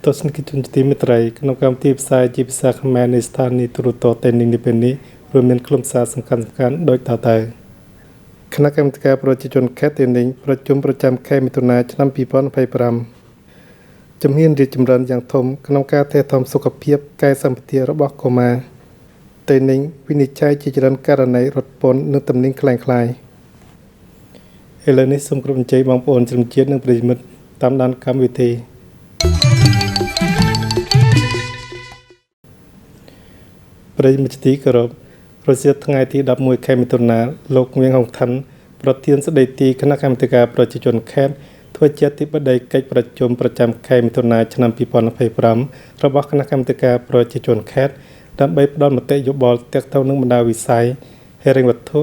ទស្សនិកជនទីមេត្រីក្នុងកម្មវិធីផ្សាយជាភាសាខ្មែរនៃស្ថានីយ៍ទូរទស្សន៍តែនេះពេលនេះរួមមានខ្លឹមសារសំខាន់ៗដូចតទៅគណៈកម្មការប្រជាជនខេត្តទីនេះប្រជុំប្រចាំខែមិថុនាឆ្នាំ2025ជំហានរីកចម្រើនយ៉ាងធំក្នុងការថែទាំសុខភាពកាយសម្បទារបស់កុមារទីនេះវិនិច្ឆ័យជាច្រើនករណីរត់ពន្ធនិងទំនិញคล้ายៗឥឡូវនេះសូមគោរពអញ្ជើញបងប្អូនជនជាតិនិងប្រិយមិត្តតាមដានកម្មវិធីប្រិយមិត្តទីគោរពប្រសិទ្ធថ្ងៃទី11ខែមិថុនាលោកងៀងហុងឋានប្រធានស្ដីទីគណៈកម្មាធិការប្រជាជនខេត្តធ្វើជាអធិបតីកិច្ចប្រជុំប្រចាំខែមិថុនាឆ្នាំ2025របស់គណៈកម្មាធិការប្រជាជនខេត្តដើម្បីផ្ដល់មតិយោបល់ទាក់ទងនឹងបណ្ដាវិស័យហិរញ្ញវត្ថុ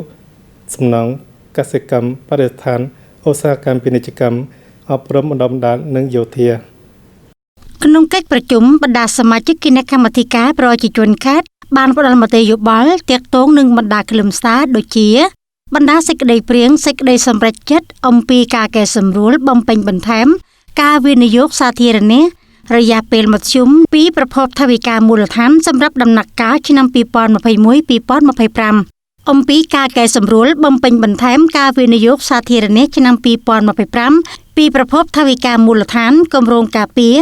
សំណង់កសិកម្មបរិស្ថានឧស្សាហកម្មពាណិជ្ជកម្មអប់រំបណ្ដុំបណ្ដាលនិងយោធាក្នុងកិច្ចប្រជុំបណ្ដាសមាជិកគណៈកម្មាធិការប្រជាជនខេត្តបានផ្ដល់មតិយោបល់ទាក់ទងនឹងបណ្ដាខ្លឹមសារដូចជាបណ្ដាសេចក្តីព្រាងសេចក្តីសម្រេចចិត្តអំពីការកែសម្រួលបំពេញបន្ថែមការវិនិយោគសាធារណៈរយៈពេលមធ្យមពីប្រភពថវិកាមូលដ្ឋានសម្រាប់ដំណាក់កាលឆ្នាំ2021-2025អំពីការកែសម្រួលបំពេញបន្ថែមការវិនិយោគសាធារណៈឆ្នាំ2025ពីប្រភពថវិកាមូលដ្ឋានគម្រោងការពារ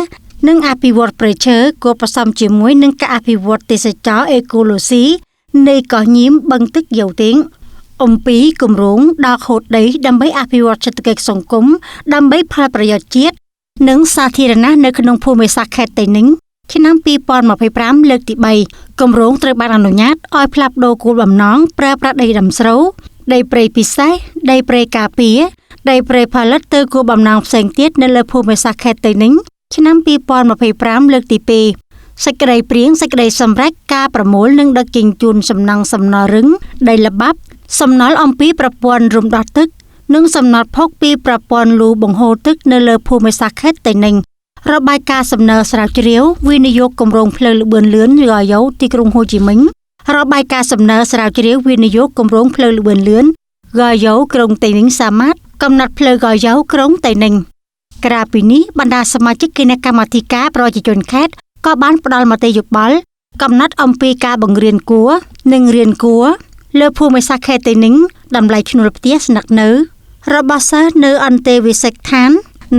និងអភិវឌ្ឍព្រៃឈើគួបផ្សំជាមួយនឹងការអភិវឌ្ឍទេសចរណ៍អេកូឡូស៊ីនៃកោះញៀមបឹងទឹកយោទៀងអំពីគម្រោងដកហូតដីដើម្បីអភិវឌ្ឍសេដ្ឋកិច្ចសង្គមដើម្បីផលប្រយោជន៍ជាតិនិងសាធារណៈនៅក្នុងភូមិសាស្ត្រខេត្តតេនិញឆ្នាំ2025លើកទី3គម្រោងត្រូវបានអនុញ្ញាតឲ្យផ្លាស់ប្តូរគោលបំណងប្រើប្រាស់ដីដំស្រូវដីព្រៃពិសេសដីព្រៃការពារដីព្រៃផលិតទៅគោលបំណងផ្សេងទៀតនៅលើភូមិសាស្ត្រខេត្តតេនិញឆ្នាំ2025លើកទី2សេចក្តីព្រាងសេចក្តីសម្រេចការប្រមូលនិងដឹកជញ្ជូនសំណង់សំណល់រឹងដីល្បាប់សំណល់អំពីប្រព័ន្ធរំដោះទឹកនិងសំណល់ផុកពីប្រព័ន្ធលូបង្ហូរទឹកនៅលើភូមិសាស្ត្រខេត្តតេនិញរបាយការណ៍សំណើស្រាវជ្រាវវិនិយោគគម្រោងផ្លូវល្បឿនលឿនយ៉ាយ៉ូទីក្រុងហូជីមិញរបាយការណ៍សំណើស្រាវជ្រាវវិនិយោគគម្រោងផ្លូវល្បឿនលឿនយ៉ាយ៉ូក្រុងតេនិញសាម៉ាតកំណត់ផ្លូវយ៉ាយ៉ូក្រុងតេនិញក្រៅពីនេះបណ្ដាសមាជិកគណៈកម្មាធិការប្រជាជនខេត្តក៏បានផ្ដល់មតិយោបល់កំណត់អំពីការបង្រៀនគួរនិងរៀនគួរលើភូមិសាស្ត្រខេត្តតេនិញតម្លៃឈ្នួលផ្ទះស្នាក់នៅរបស់សិស្សនៅអន្តេវាសិកដ្ឋាន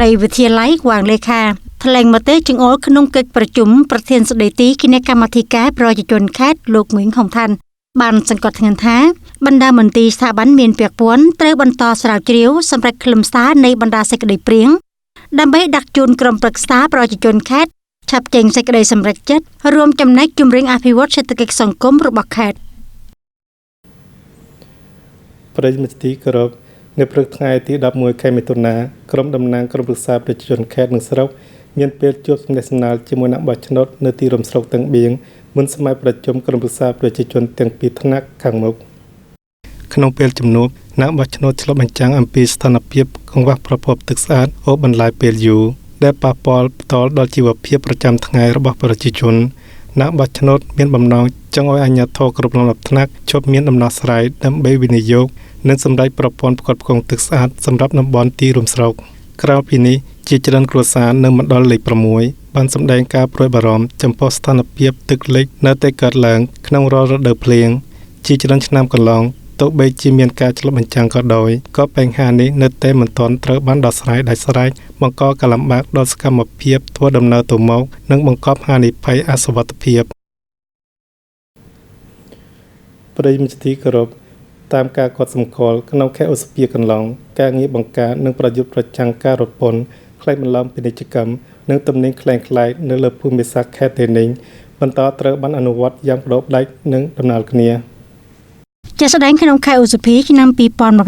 នៃវិទ្យាល័យវាងលេខាថ្លែងមតិចង្អុលក្នុងកិច្ចប្រជុំប្រធានស្ដីទីគណៈកម្មាធិការប្រជាជនខេត្តលោកងៀងហុងឋានបានសង្កត់ធ្ងន់ថាបណ្ដាមន្ទីរស្ថាប័នមានពាក់ព័ន្ធត្រូវបន្តស្រាវជ្រាវសម្រាប់ខ្លឹមសារនៃបណ្ដាសេចក្តីព្រាងដើម្បីដាក់ជូនក្រុមប្រឹក្សាប្រជាជនខេត្តឆាប់ចេញសេចក្តីសម្រេចចិត្តរួមចំណែកជំរុញអភិវឌ្ឍសេដ្ឋកិច្ចសង្គមរបស់ខេត្តប្រិយមិត្តទីគោរពនៅព្រឹកថ្ងៃទី11ខែមិថុនាក្រុមតំណាងក្រុមប្រឹក្សាប្រជាជនខេត្តនិងស្រុកមានពេលជួបសំណេះសំណាលជាមួយអ្នកបោះឆ្នោតនៅទីរួមស្រុកទាំងបៀងមុនសម័យប្រជុំក្រុមប្រឹក្សាប្រជាជនទាំងពីរថ្នាក់ខាងមុខក្នុងពេលជំនួបអ្នកបោះឆ្នោតឆ្លុះបញ្ចាំងអំពីស្ថានភាពកង្វះប្រភពទឹកស្អាតអូសបន្លាយពេលយូរដែលប៉ះពាល់ផ្ទាល់ដល់ជីវភាពប្រចាំថ្ងៃរបស់ប្រជាជនអ្នកបោះឆ្នោតមានបំណងចង់ឲ្យអាជ្ញាធរគ្រប់លំដាប់ថ្នាក់ជប់មានដំណោះស្រាយដើម្បីវិនិយោគនិងសម្រេចប្រព័ន្ធផ្គត់ផ្គង់ទឹកស្អាតសម្រាប់តំបន់ទីរួមស្រុកក្រៅពីនេះជាច្រើនគ្រួសារនៅមណ្ឌលលេខ6បានសម្ដែងការព្រួយបារម្ភចំពោះស្ថានភាពទឹកលិចនៅតែកើតឡើងក្នុងរាល់រដូវភ្លៀងជាច្រើនឆ្នាំកន្លងទោះបីជាមានការឆ្លុះបញ្ចាំងក៏ដោយក៏បញ្ហានេះនៅតែមិនទាន់ត្រូវបានដោះស្រាយដាច់ស្រេចបង្កការលំបាកដល់សកម្មភាពធ្វើដំណើរទៅមកនិងបង្កប់ហានិភ័យអសុវត្ថិភាពប្រិយមិត្តទីគោរពតាមការកត់សម្គាល់ក្នុងខែឧសភាកន្លងការងារបង្ការនិងប្រយុទ្ធប្រឆាំងការរត់ពន្ធក្លែងបន្លំពាណិជ្ជកម្មនិងទំនិញក្លែងក្លាយនៅលើភូមិសាស្ត្រខេត្តតេនិញបន្តត្រូវបានអនុវត្តយ៉ាងប្រដប់ដាច់និងដំណាលគ្នាជាស្ដែងក្នុងខែឧសភាឆ្នាំ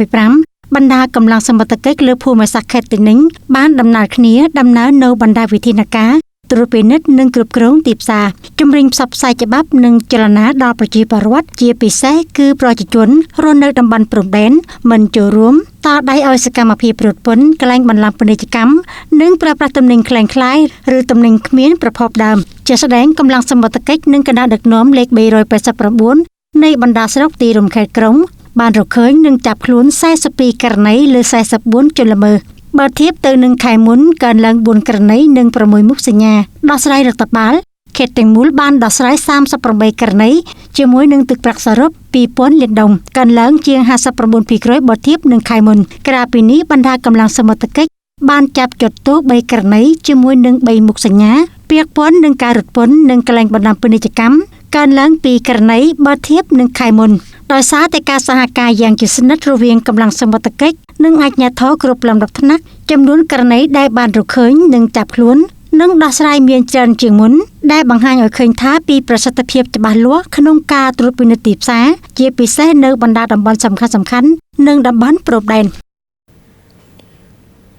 2025បណ្ដាកម្លាំងសមត្ថកិច្ចលើភូមិសាស្ត្រខេត្តតេនិញបានដំណើរគ្នាដំណើរនៅបណ្ដាវិធានការត្រួតពិនិត្យនិងគ្រប់គ្រងទីផ្សារជំរុញផ្សព្វផ្សាយច្បាប់និងចលនាដល់ប្រជាពលរដ្ឋជាពិសេសគឺប្រជាជនរស់នៅតំបន់ព្រំដែនមិនចូលរួមតដៃឲ្យសកម្មភាពរត់ពន្ធក្លែងបន្លំពាណិជ្ជកម្មនិងប្រើប្រាស់ទំនិញក្លែងក្លាយឬទំនិញគ្មានប្រភពដើមជាស្ដែងកម្លាំងសមត្ថកិច្ចនិងគណៈដឹកនាំលេខ389នៃបណ្ដាស្រុកទីរួមខេត្តក្រុងបានរកឃើញនិងចាប់ខ្លួន42ករណីលើ44ជនល្មើស បើធៀបទៅនឹងខែមុនកើនឡើង4ករណីនិង6មុខសញ្ញាដោះស្រាយរដ្ឋបាលខេត្តទាំងមូលបានដោះស្រាយ38ករណីជាមួយនឹងទឹកប្រាក់សរុប 2000 លានដុល្លារកើនឡើងជាង 59% បើធៀបនឹងខែមុនក្រៅពីនេះបណ្ដាកម្លាំងសមត្ថកិច្ចបានចាប់ជាប់ទោស3ករណីជាមួយនឹង3មុខសញ្ញាពាក់ព័ន្ធនឹងការរត់ពន្ធនិងកលែងបណ្ដាពាណិជ្ជកម្មកើនឡើង2ករណីបើធៀបនឹងខែមុនដោយសារតែការសហការយ៉ាងជិតស្និទ្ធរវាងកម្លាំងសមត្ថកិច្ចនិងអាជ្ញាធរគ្រប់លំដាប់ថ្នាក់ចំនួនករណីដែលបានរកឃើញនិងចាប់ខ្លួននិងដោះស្រាយមានច្រើនជាងមុនដែលបង្ហាញឲ្យឃើញថាពីប្រសិទ្ធភាពច្បាស់លាស់ក្នុងការត្រួតពិនិត្យទីផ្សារជាពិសេសនៅបណ្ដាតំបន់សំខាន់ៗនិងតំបន់ព្រំដែន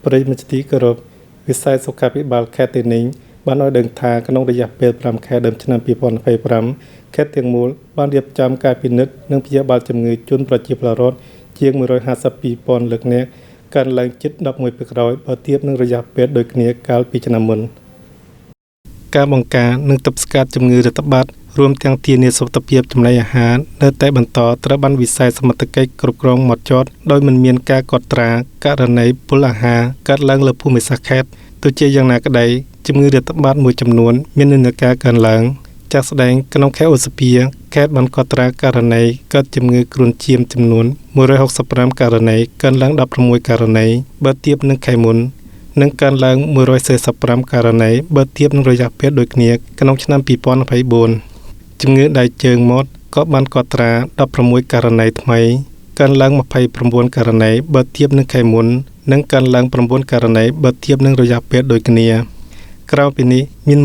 ប្រិយមិត្តទីគោរពវិស័យសុខាភិបាលខេត្តទីនេះបានឲ្យដឹងថាក្នុងរយៈពេល5ខែដើមឆ្នាំ2025ខេត្តទាំងមូលបានរៀបចំការពិនិត្យនិងព្យាបាលជំងឺជូនប្រជាពលរដ្ឋជាង 152,000 លើកនាក់កើនឡើងជិត 11% បើធៀបនឹងរយៈពេលដូចគ្នាកាលពីឆ្នាំមុនការបង្ការនិងទប់ស្កាត់ជំងឺរាតត្បាតរួមទាំងធានាសុខភាពចំណីអាហារនៅតែបន្តត្រូវបានវិស័យសមត្ថកិច្ចគ្រប់គ្រងហ្មត់ចត់ដោយមិនមានការកត់ត្រាករណីពុលអាហារកើតឡើងលើភូមិសាស្ត្រខេត្តទោះជាយ៉ាងណាក្តីជំងឺរាតត្បាតមួយចំនួនមាននិន្នាការកើនឡើងជាក់ស្ដែងក្នុងខេត្តអូសភាខេត្តបានកត់ត្រាករណីកើតជំងឺគ្រុនឈាមចំនួន165ករណីកើនឡើង16ករណីបើធៀបនឹងខែមុននិងកើនឡើង145ករណីបើធៀបនឹងរយៈពេលដូចគ្នាក្នុងឆ្នាំ2024ជំងឺដៃជើងមាត់ក៏បានកត់ត្រា16ករណីថ្មីកើនឡើង29ករណីបើធៀបនឹងខែមុននិងកើនឡើង9ករណីបើធៀបនឹងរយៈពេលដូចគ្នាក្រៅពីនេះមាន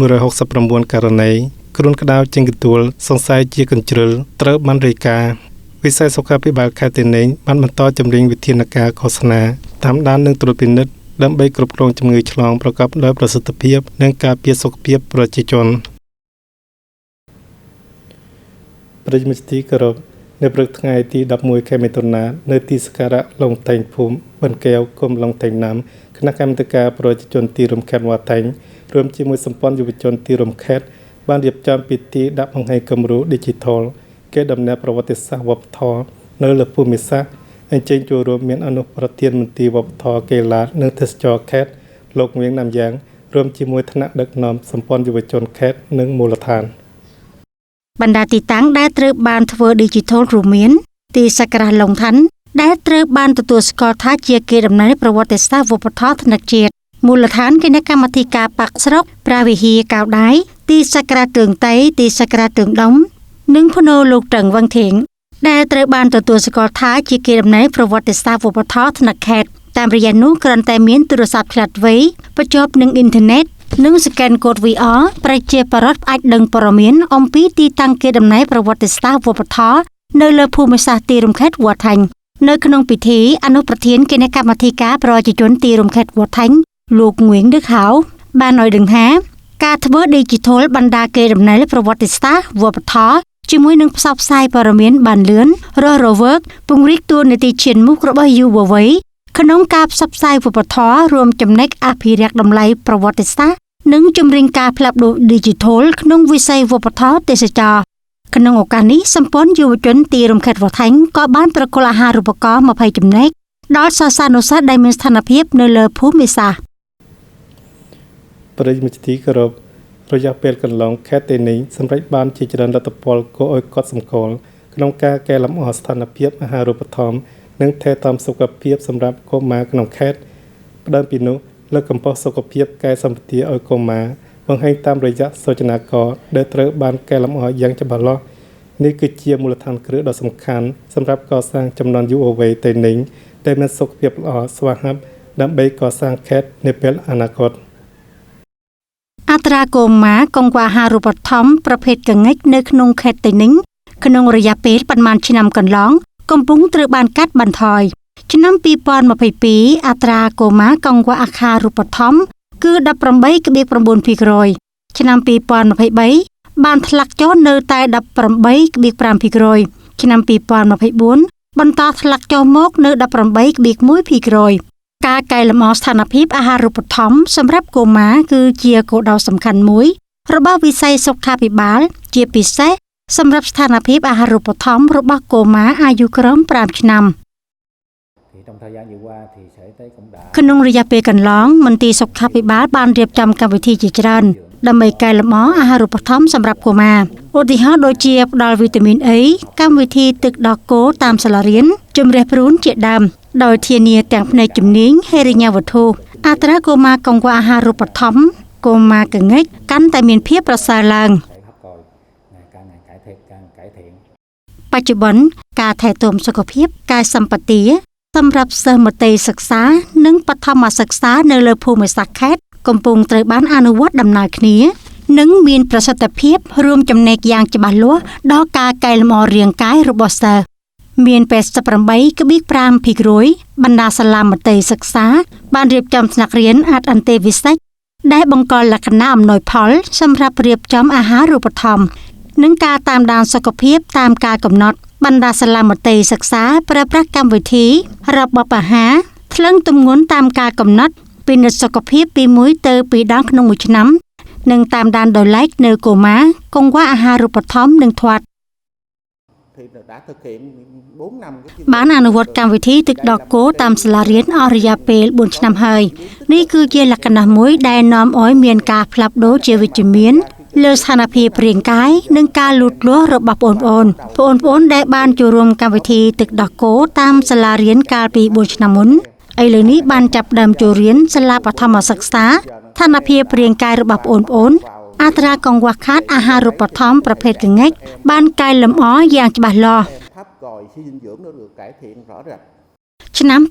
169ករណីគ្រុនក្តៅចេញកទួលសង្ស័យជាកញ្ជ្រឹលត្រូវបានរាយការណ៍វិស័យសុខាភិបាលខេត្តទីនេះបានបន្តជំរុញវិធានការឃោសនាតាមដាននិងត្រួតពិនិត្យដើម្បីគ្រប់គ្រងជំងឺឆ្លងប្រកបដោយប្រសិទ្ធភាពនិងការពារសុខភាពប្រជាជនប្រិយមិត្តទីគោរពនៅព្រឹកថ្ងៃទី11ខែមិថុនានៅទីសក្ការៈឡុងតេងភូមិបិណ្ឌកែវគុំឡុងតេងណាំគណៈកម្មាធិការប្រជាជនទីរំខេត្តវ៉ាតេងរួមជាមួយសម្ព័ន្ធយុវជនទីរំខេត្តបានរៀបចំពិធីដាក់បង្ហាញគំរូ Digital គេដំណើរប្រវត្តិសាស្ត្រវប្បធម៌នៅលើភូមិសាស្ត្រអញ្ជើញចូលរួមមានអនុប្រធានមន្ត្រីវប្បធម៌កីឡានិងទេសចរខេត្តលោកវៀងណាំយ៉ាងរួមជាមួយថ្នាក់ដឹកនាំសម្ព័ន្ធយុវជនខេត្តនិងមូលដ្ឋានបណ្ដាទីតាំងដែលត្រូវបានធ្វើ Digital រួមមានទីសក្ការៈឡុងថាន់ដែលត្រូវបានទទួលស្គាល់ថាជាកេរដំណែលប្រវត្តិសាស្ត្រវប្បធម៌ថ្នាក់ជាតិមូលដ្ឋានគណៈកម្មាធិការបក្សស្រុកព្រះវិហារកៅដៃទីសក្ការៈទឿងតៃទីសក្ការៈទឿងដុំនិងភ្នោលោកត្រឹងវឹងធៀងដែលត្រូវបានទទួលស្គាល់ថាជាកេរដំណែលប្រវត្តិសាស្ត្រវប្បធម៌ថ្នាក់ខេត្តតាមរយៈនោះគ្រាន់តែមានទូរស័ព្ទឆ្លាតវៃបញ្ជាប់នឹងអ៊ីនធឺណិតនិងស្កេនកូដ VR ប្រជាពលរដ្ឋអាចដឹងព័ត៌មានអំពីទីតាំងកេរដំណែលប្រវត្តិសាស្ត្រវប្បធម៌នៅលើភូមិសាស្ត្រទីរំខេត្តវត្តថាញ់នៅក្នុងពិធីអនុប្រធានគណៈកម្មាធិការប្រជាជនទីរំខេត្តវត្តថាញ់លោកងឿងដឹកហៅបានឲ្យដឹងថាការធ្វើ Digital បណ្ដាកេរដំណែលប្រវត្តិសាស្ត្រវប្បធម៌ជាមួយនឹងផ្សព្វផ្សាយព័ត៌មានបានលឿនរស់រវើកពង្រីកតួនាទីឈានមុខរបស់យុវវ័យក្នុងការផ្សព្វផ្សាយវប្បធម៌រួមចំណែកអភិរក្សតម្លៃប្រវត្តិសាស្ត្រនិងជំរុញការផ្លាស់ប្តូរ Digital ក្នុងវិស័យវប្បធម៌ទេសចរណ៍ក្នុងឱកាសនេះសម្ព័ន្ធយុវជនទីរំខេត្តវត្តថាញ់ក៏បានប្រគល់អាហារូបករណ៍20ចំណែកដល់សិស្សានុសិស្សដែលមានស្ថានភាពនៅលើភូមិសាស្ត្រប្រិយមិត្តទីគោរពរយៈពេលកន្លងខេត្តទីនេះសម្រេចបានជាច្រើនលទ្ធផលគួរឲ្យកត់សម្គាល់ក្នុងការកែលម្អស្ថានភាពអាហារូបត្ថម្ភនិងថែទាំសុខភាពសម្រាប់កុមារក្នុងខេត្តផ្ដើមពីនោះលើកកម្ពស់សុខភាពកាយសម្បទាឲ្យកុមារបង្ហាញតាមរយៈសូចនាករដែលត្រូវបានកែលម្អយ៉ាងច្បាស់លាស់នេះគឺជាមូលដ្ឋានគ្រឹះដ៏សំខាន់សម្រាប់កសាងចំនួនយុវវ័យទីនេះដែលមានសុខភាពល្អស្វាហាប់ដើម្បីកសាងខេត្តនាពេលអនាគតអត្រាកុមារកង្វះអាហារូបត្ថម្ភប្រភេទកង្កិចនៅក្នុងខេត្តទីនេះក្នុងរយៈពេលប៉ុន្មានឆ្នាំកន្លងកំពុងត្រូវបានកាត់បន្ថយឆ្នាំ2022អត្រាកុមារកង្វះអាហារូបត្ថម្ភគឺ 18.9% ឆ្នាំ2023បានធ្លាក់ចុះនៅតែ 18.5% ឆ្នាំ2024បន្តធ្លាក់ចុះមកនៅ 18.1% ការកែលម្អស្ថានភាពអាហារូបត្ថម្ភសម្រាប់កុមារគឺជាគោលដៅសំខាន់មួយរបស់វិស័យសុខាភិបាលជាពិសេសសម្រាប់ស្ថានភាពអាហារូបត្ថម្ភរបស់កុមារអាយុក្រោម5ឆ្នាំគ ក្នុងរយៈពេលកន្លងមន្ទីរសុខាភិបាលបានរៀបចំកម្មវិធីជាច្រើនដើម្បីកែលម្អអាហារូបត្ថម្ភសម្រាប់កុមារឧទាហរណ៍ដូចជាផ្ដល់វីតាមីន A កម្មវិធីទឹកដោះគោតាមសាលារៀនជំរះព្រូនជាដើមដោយធានាទាំងផ្នែកជំនាញហិរញ្ញវត្ថុអត្រាកុមារកង្វះអាហារូបត្ថម្ភកុមារកង្វះកាន់តែមានភាពប្រសើរឡើងបច្ចុប្បន្នការថែទាំសុខភាពកាយសម្បទាសម្រាប់សិស្សមត្តេយ្យសិក្សានិងបឋមសិក្សានៅលើភូមិសាស្ត្រខេត្តកំពុងត្រូវបានអនុវត្តដំណើរគ្នានិងមានប្រសិទ្ធភាពរួមចំណែកយ៉ាងច្បាស់លាស់ដល់ការកែលម្អរាងកាយរបស់សិស្សមាន 88.5% បណ្ដាសាលាមត្តេយ្យសិក្សាបានរៀបចំថ្នាក់រៀនអន្តេវិសិកដែលបង្កលក្ខណៈអំណោយផលសម្រាប់រៀបចំអាហារូបត្ថម្ភនិងការតាមដានសុខភាពតាមការកំណត់បណ្ដាសាលាមត្តេយ្យសិក្សាប្រើប្រាស់កម្មវិធីរបបអាហារថ្លឹងទម្ងន់តាមការកំណត់ពិនិត្យសុខភាពពី1ទៅ2ដងក្នុងមួយឆ្នាំនិងតាមដានដោយឡែកនៅកុមារកង្វះអាហារូបត្ថម្ភនិងធាត់បានអនុវត្តកម្មវិធីទឹកដោះគោតាមសាលារៀនអស់រយៈពេល4ឆ្នាំហើយនេះគឺជាលក្ខណៈមួយដែលនាំឲ្យមានការផ្លាស់ប្ដូរជាវិជ្ជមានលើស្ថានភាពរាងកាយនិងការលូតលាស់របស់បងប្អូនដែលបានចូលរួមកម្មវិធីទឹកដោះគោតាមសាលារៀនកាលពី4ឆ្នាំមុនឥឡូវនេះបានចាប់ផ្ដើមចូលរៀនសាលាបឋមសិក្សាស្ថានភាពរាងកាយរបស់បងប្អូនអត្រាកង្វះខាតអាហារូបត្ថម្ភប្រភេទកង្វះបានកែលម្អយ៉ាងច្បាស់លាស់ឆ្នាំ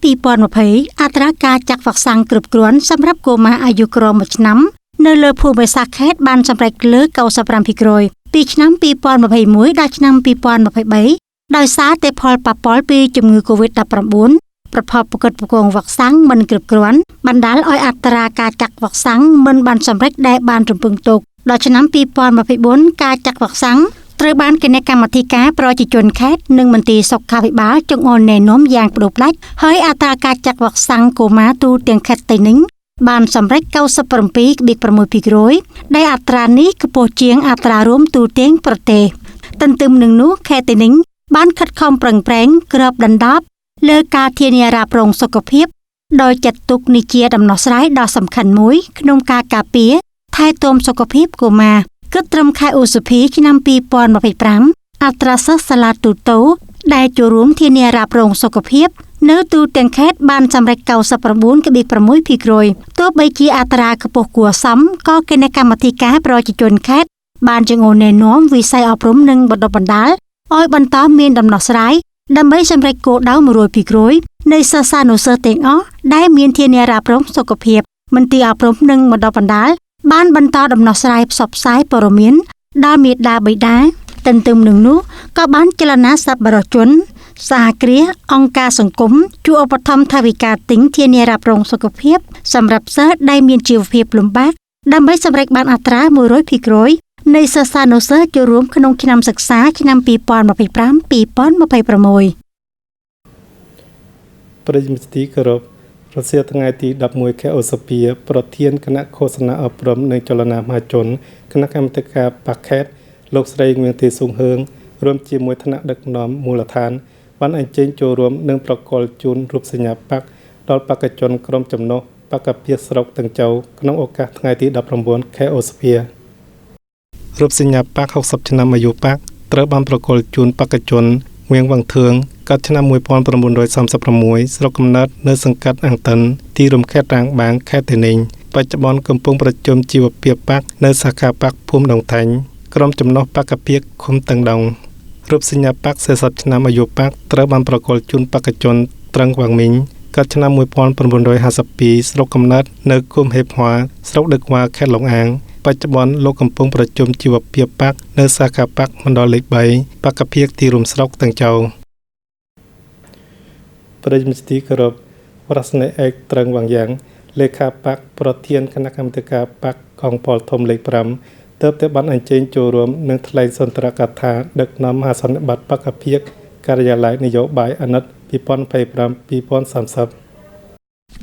2020អត្រាការចាក់វ៉ាក់សាំងគ្រប់គ្រាន់សម្រាប់កុមារអាយុក្រោម1ឆ្នាំនៅលើភូមិសាស្ត្រខេត្តបានសម្រេចលើ 95% ពីឆ្នាំ2021ដល់ឆ្នាំ2023ដោយសារតែផលប៉ះពាល់ពីជំងឺ COVID-19 ប្រភពផ្គត់ផ្គង់វ៉ាក់សាំងមិនគ្រប់គ្រាន់បណ្ដាលឲ្យអត្រាការចាក់វ៉ាក់សាំងមិនបានសម្រេចដែលបានរំពឹងទុកដល់ឆ្នាំ2024ការចាក់វ៉ាក់សាំងត្រូវបានគណៈកម្មាធិការប្រជាជនខេត្តនិងមន្ទីរសុខាភិបាលចង្អុលណែនាំយ៉ាងផ្ដួលផ្ដាច់ហើយអត្រាការចាក់វ៉ាក់សាំងកុមារទូទាំងខេត្តតេនិញបានសម្រេច 97.6% ដែលអត្រានេះខ្ពស់ជាងអត្រារួមទូទាំងប្រទេសទន្ទឹមនឹងនោះខេត្តតេនិញបានខិតខំប្រឹងប្រែងគ្របដណ្ដប់លើការធានារ៉ាប់រងសុខភាពដោយចាត់ទុកនេះជាដំណោះស្រាយដ៏សំខាន់មួយក្នុងការការពារថែទាំសុខភាពកុមារគិតត្រឹមខែឧសភាឆ្នាំ2025អត្រាសិស្សសាលាទូទៅដែលចូលរួមធានារ៉ាប់រងសុខភាពនៅទូទាំងខេត្តបានសម្រេច 99.6% ទោះបីជាអត្រាខ្ពស់គួរសមក៏គណៈកម្មាធិការប្រជាជនខេត្តបានចង្អុលណែនាំវិស័យអប់រំនិងបណ្ដុះបណ្ដាលឲ្យបន្តមានដំណោះស្រាយដើម្បីសម្រេចគោលដៅ 100% នៃសិស្សានុសិស្សទាំងអស់ដែលមានធានារ៉ាប់រងសុខភាពមន្ទីរអប់រំនិងបណ្ដុះបណ្ដាលបានបន្តដំណោះស្រាយផ្សព្វផ្សាយព័ត៌មានដល់មាតាបិតាទន្ទឹមនឹងនោះក៏បានចលនាសប្បុរសជនសហគ្រាសអង្គការសង្គមជួយឧបត្ថម្ភថវិកាទិញធានារ៉ាប់រងសុខភាពសម្រាប់សិស្សដែលមានជីវភាពលំបាកដើម្បីសម្រេចបានអត្រា 100% នៃសិស្សានុសិស្សចូលរួមក្នុងឆ្នាំសិក្សាឆ្នាំ2025-2026ប្រិយមិត្តទីគោរពរសៀលថ្ងៃទី11ខែឧសភាប្រធានគណៈឃោសនាអប់រំនិងចលនាមហាជនគណៈកម្មាធិការបកខេត្តលោកស្រីងៀងទីសុងហឿងរួមជាមួយថ្នាក់ដឹកនាំមូលដ្ឋានបានអញ្ជើញចូលរួមនិងប្រកល់ជូនរូបសញ្ញាបកដល់បេក្ខជនក្រុមចំណុះបកពាស្រុកទាំងចៅក្នុងឱកាសថ្ងៃទី19ខែឧសភារូបសញ្ញាបក60ឆ្នាំអាយុបកត្រូវបានប្រកល់ជូនបេក្ខជនវៀងវងធឿងកាលឆ្នាំ1936ស្រុកកំណើតនៅសង្កាត់អង្គតិនទីរំខេត្តរាងបាងខេត្តតេនិញបច្ចុប្បន្នកំពុងប្រជុំជីវភាពបកនៅសាខាបកភូមិដងថាញ់ក្រុមចំណុះបកពាកឃុំតឹងដងរូបសញ្ញាបក40ឆ្នាំអាយុបកត្រូវបានប្រកល់ជូនបេក្ខជនត្រឹងវាងមីងកាលឆ្នាំ1952ស្រុកកំណើតនៅឃុំហេបហួរស្រុកដឹកវ៉ាខេត្តឡុងអាងបច្ចុប្បន្នលោកកំពុងប្រជុំជីវភាពបកនៅសាខាបកមណ្ឌលលេខ3បកពាកទីរួមស្រុកទាំងចៅប្រិយមិត្តទីគោរពវរស្នេហ៍ឯកត្រឹងវាងយ៉ាងលេខាបកប្រធានគណៈកម្មាធិការបកកងពលធំលេខ5ទើបតែបានអញ្ជើញចូលរួមនឹងថ្លែងសន្ទរកថាដឹកនាំមហាសន្និបាតបកភិកការិយាល័យនយោបាយអាណត្តិ2025-2030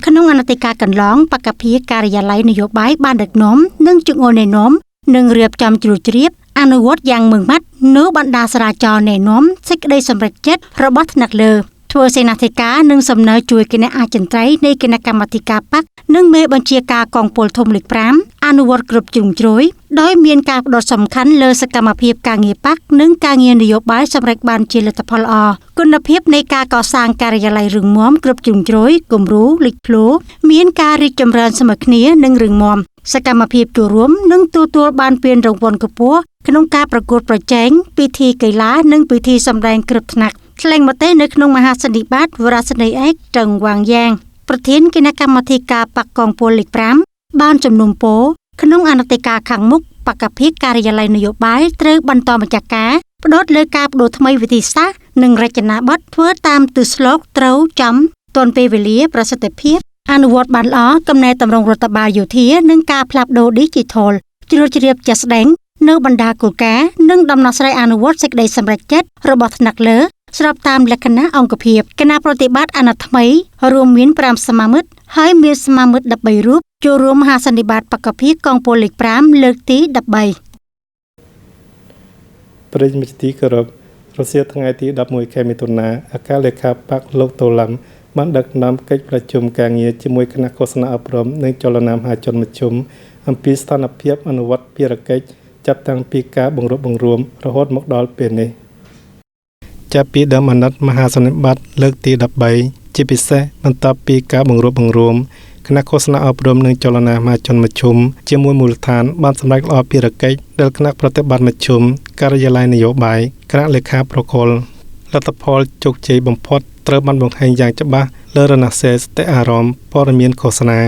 ក្នុងអនុតិកាកន្លងបកភិកការិយាល័យនយោបាយបានដឹកនាំនិងចង្អុលណែនាំនិងរៀបចំជ្រួលជ្រាបអនុវត្តយ៉ាងម៉ឺងម៉ាត់នៅបណ្ដាសារាចរណែនាំសេចក្តីសម្រេចចិត្តរបស់ថ្នាក់លើ ធ្វើសេនាធិការនិងសំណើជួយគណៈអចិន្ត្រៃយ៍នៃគណៈកម្មាធិការបកនិងមេបញ្ជាការកងពលធំលេខ5អនុវត្តគ្រប់ជ្រុងជ្រោយដោយមានការផ្ដោតសំខាន់លើសកម្មភាពការងារបកនិងការងារនយោបាយសម្រាប់បានជាលទ្ធផលល្អគុណភាពនៃការកសាងការិយាល័យរឹងមាំគ្រប់ជ្រុងជ្រោយគំរូលេចធ្លោមានការរីកចម្រើនស្មើគ្នានិងរឹងមាំសកម្មភាពចូលរួមនិងទទួលបានពានរង្វាន់ខ្ពស់ក្នុងការប្រកួតប្រជែងពិធីកីឡានិងពិធីសម្ដែងគ្រប់ថ្នាក់ថ្លែងមតិនៅក្នុងមហាសន្និបាតវរសេនីយ៍ឯកត្រឹងវាងយ៉ាងប្រធានគណៈកម្មាធិការបកកងពលលេខ5បានជំនុំពរក្នុងអនុតិការខាងមុខបកភិកការិយាល័យនយោបាយត្រូវបន្តម្ចាស់ការផ្ដោតលើការបដូរថ្មីវិធីសាស្ត្រនិងរចនាប័ទ្មធ្វើតាមទិសស្លោកត្រូវចំទាន់ពេលវេលាប្រសិទ្ធភាពអនុវត្តបានល្អកំណែតម្រង់រដ្ឋបាលយោធានិងការផ្លាស់ប្ដូរ Digital ជ្រួលជ្រាបជាក់ស្ដែងនៅបណ្ដាគោលការណ៍និងដំណោះស្រាយអនុវត្តសេចក្តីសម្រេចចិត្តរបស់ថ្នាក់លើស្របតាមលក្ខណៈអង្គភាពគណៈប្រតិបត្តិអាណត្តិថ្មីរួមមាន5សមាមិត្តហើយមានសមាមិត្ត13រូបចូលរួមមហាសន្និបាតបកភិកកងពលលេខ5លើកទី13ប្រិយមិត្តទីគោរពរសៀលថ្ងៃទី11ខែមិថុនាអគ្គលេខាបកលោកតូឡាំបានដឹកនាំកិច្ចប្រជុំការងារជាមួយគណៈឃោសនាអប់រំនិងចលនាមហាជនមជ្ឈុំអំពីស្ថានភាពអនុវត្តភារកិច្ចចាប់តាំងពីការបង្រួបបង្រួមរហូតមកដល់ពេលនេះចាប់ពីដើមអាណត្តិមហាសន្និបាតលើកទី13ជាពិសេសបន្ទាប់ពីការបង្រួបបង្រួមគណៈឃោសនាអប់រំនិងចលនាមហាជនមជ្ឈុំជាមួយមូលដ្ឋានបានសម្រេចល្អភារកិច្ចដែលគណៈប្រតិបត្តិមជ្ឈុំការិយាល័យនយោបាយគណៈលេខាប្រគល់លទ្ធផលជោគជ័យបំផុតត្រូវបានបង្ហាញយ៉ាងច្បាស់លើរណសិរ្សស្ទិអារម្មណ៍ព័ត៌មានឃោសនា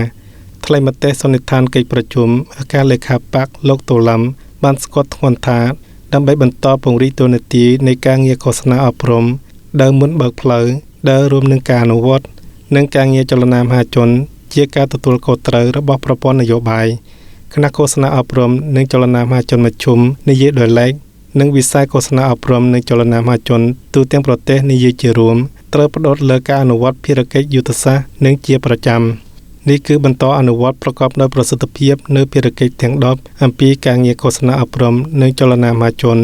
ថ្លែងមតិសន្និដ្ឋានកិច្ចប្រជុំអគ្គលេខាបកលោកតូឡាំបានស្គាល់ធ្ងន់ថាដើម្បីបន្តពង្រីកតួនាទីនៃការងារឃោសនាអប់រំដើរមុនបើកផ្លូវដើររួមនឹងការអនុវត្តនិងការងារចលនាមហាជនជាការទទួលខុសត្រូវរបស់ប្រព័ន្ធនយោបាយគណៈឃោសនាអប់រំនិងចលនាមហាជនមជ្ឈុំនិយាយដោយឡែកនិងវិស័យឃោសនាអប់រំនិងចលនាមហាជនទូទាំងប្រទេសនិយាយជារួមត្រូវផ្ដោតលើការអនុវត្តភារកិច្ចយុទ្ធសាស្ត្រនិងជាប្រចាំនេះគឺបន្តអនុវត្តប្រកបដោយប្រសិទ្ធភាពនៅភារកិច្ចទាំង10អំពីការងារឃោសនាអប់រំនិងចលនាមហាជន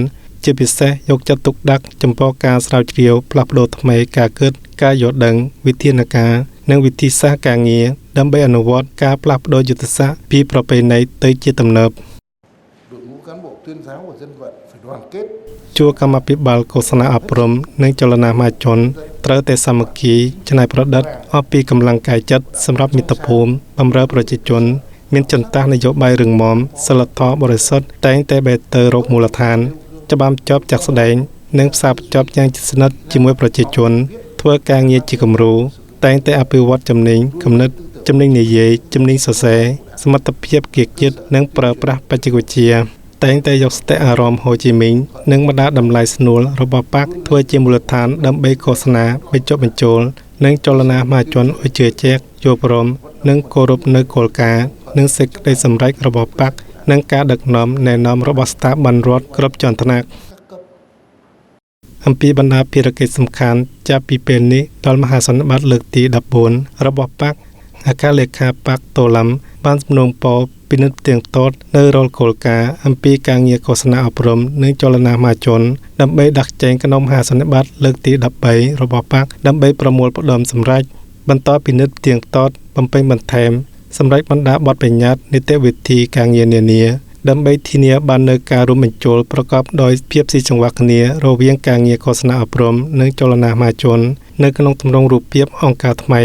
ជាពិសេសយកចិត្តទុកដាក់ចំពោះការស្រាវជ្រាវផ្លាស់ប្ដូរថ្មីការគិតការយល់ដឹងវិធានការនិងវិធីសាស្ត្រការងារដើម្បីអនុវត្តការផ្លាស់ប្ដូរយុទ្ធសាស្ត្រពីប្រពៃណីទៅជាទំនើបជួរកម្មភិបាលឃោសនាអប់រំនិងចលនាមហាជនត្រូវតែសាមគ្គីច្នៃប្រឌិតអស់ពីកម្លាំងកាយចិត្តសម្រាប់មាតុភូមិបម្រើប្រជាជនមានចន្ទះនយោបាយរឹងមាំសិលធម៌បរិសុទ្ធតែងតែបែរទៅរកមូលដ្ឋានច្បាមជាប់ចាក់ស្ដែងនិងផ្សារភ្ជាប់យ៉ាងជិតស្និទ្ធជាមួយប្រជាជនធ្វើការងារជាគំរូតែងតែអភិវឌ្ឍជំនាញគំនិតជំនាញនិយាយជំនាញសរសេរសមត្ថភាពគៀកចិត្តនិងប្រើប្រាស់បច្ចេកវិទ្យាតែងតែយកស្ទះអារម្មណ៍ហូជីមីញនិងបណ្ដាតម្លៃស្នួលរបស់បកធ្វើជាមូលដ្ឋានដើម្បីឃោសនាបញ្ចុះបញ្ចូលនិងចលនាមហាជនឲ្យជឿជាក់យល់ព្រមនិងគោរពនៅគោលការណ៍និងសេចក្តីសម្រេចរបស់បកនិងការដឹកនាំណែនាំរបស់ស្ថាប័នរដ្ឋគ្រប់ជាន់ថ្នាក់អំពីបណ្ដាភារកិច្ចសំខាន់ចាប់ពីពេលនេះដល់មហាសន្និបាតលើកទី14របស់បកអគ្គលេខាបកតូឡាំបានសំណូមពរពិនិត្យផ្ទៀងផ្ទាត់នៅរាល់គោលការណ៍អំពីការងារឃោសនាអប់រំនិងចលនាមហាជនដើម្បីដាក់ចែងក្នុងមហាសន្និបាតលើកទី13របស់បកដើម្បីប្រមូលផ្ដុំសម្រេចបន្តពិនិត្យផ្ទៀងផ្ទាត់បំពេញបន្ថែមសម្រាប់បណ្ដាបទបញ្ញត្តិនីតិវិធីការងារនានាដើម្បីធានាបាននូវការរួមបញ្ចូលប្រកបដោយភាពស៊ីចង្វាក់គ្នារវាងការងារឃោសនាអប់រំនិងចលនាមហាជននៅក្នុងទម្រង់រូបភាពអង្គការថ្មី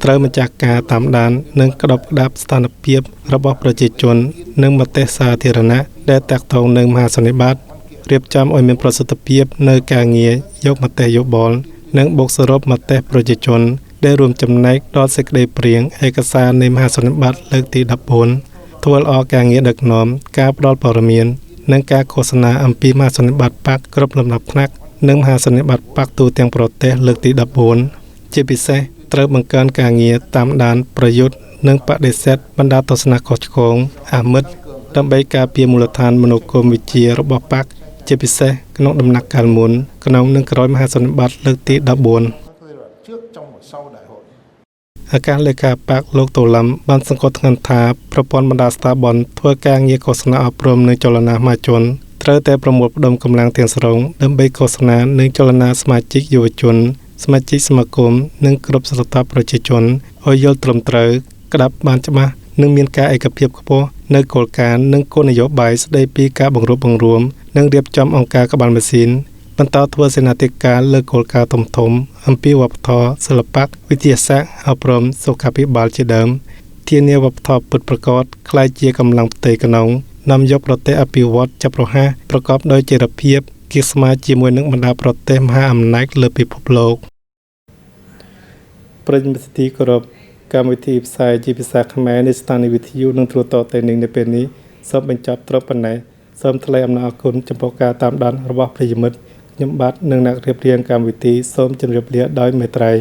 ត្រូវម្ចាស់ការតាមដាននិងក្តាប់ក្តាប់ស្ថានភាពរបស់ប្រជាជននិងមតិសាធារណៈដែលតាក់ទងនឹងមហាសន្និបាតរៀបចំឲ្យមានប្រសិទ្ធភាពនៅការងារយកមតិយោបល់និងបូកសរុបមតិប្រជាជនដែលរួមចំណែកដល់សេចក្តីព្រាងឯកសារនៃមហាសន្និបាតលើកទី14ធ្វើល្អការងារដឹកនាំការផ្ដល់ព័ត៌មាននិងការឃោសនាអំពីមហាសន្និបាតបកគ្រប់លំដាប់ថ្នាក់និងមហាសន្និបាតបកទូទាំងប្រទេសលើកទី14ជាពិសេសត្រូវបង្កើនការងារតាមដានប្រយុទ្ធនិងបដិសេធបណ្ដាទស្សនៈខុសឆ្គងអាមិត្តដើម្បីការពារមូលដ្ឋានមនោគមវិជ្ជារបស់បកជាពិសេសក្នុងដំណាក់កាលមុនក្នុងនិងក្រោយមហាសន្និបាតលើកទី14អគ្គលេខាបកលោកតូឡាំបានសង្កត់ធ្ងន់ថាប្រព័ន្ធបណ្ដាស្ថាប័នធ្វើការងារឃោសនាអប់រំនិងចលនាមហាជន ត្រូវតែប្រមូលផ្ដុំកម្លាំងទាំងស្រុងដើម្បីឃោសនានិងចលនាសមាជិកយុវជនសមាជិកសមាគមនិងគ្រប់ស្រទាប់ប្រជាជនឲ្យយល់ត្រឹមត្រូវក្តាប់បានច្បាស់និងមានការឯកភាពខ្ពស់នៅគោលការណ៍និងគោលនយោបាយស្តីពីការបង្រួបបង្រួមនិងរៀបចំអង្គការក្បាលម៉ាស៊ីនបន្តធ្វើសេនាធិការលើគោលការណ៍ធំៗអំពីវប្បធម៌សិល្បៈវិទ្យាសាស្ត្រអប់រំសុខាភិបាលជាដើមធានាវប្បធម៌ពិតប្រាកដក្លាយជាកម្លាំងផ្ទៃក្នុងនាំយកប្រទេសអភិវឌ្ឍចាប់រហ័សប្រកបដោយចីរភាពគៀកស្មារជាមួយនឹងបណ្ដាប្រទេសមហាអំណាចលើពិភពលោកប្រិយមិត្តទីគោរពកម្មវិធីផ្សាយជាភាសាខ្មែរនៃស្ថានីយ៍វិទ្យុនិងទូរទស្សន៍តែនៅពេលនេះសូមបញ្ចប់ត្រឹមប៉ុណ្ណេះសូមថ្លែងអំណរគុណចំពោះការតាមដានរបស់ប្រិយមិត្តខ្ញុំបាទនិងអ្នករៀបរៀងកម្មវិធីសូមជម្រាបលាដោយមេត្រី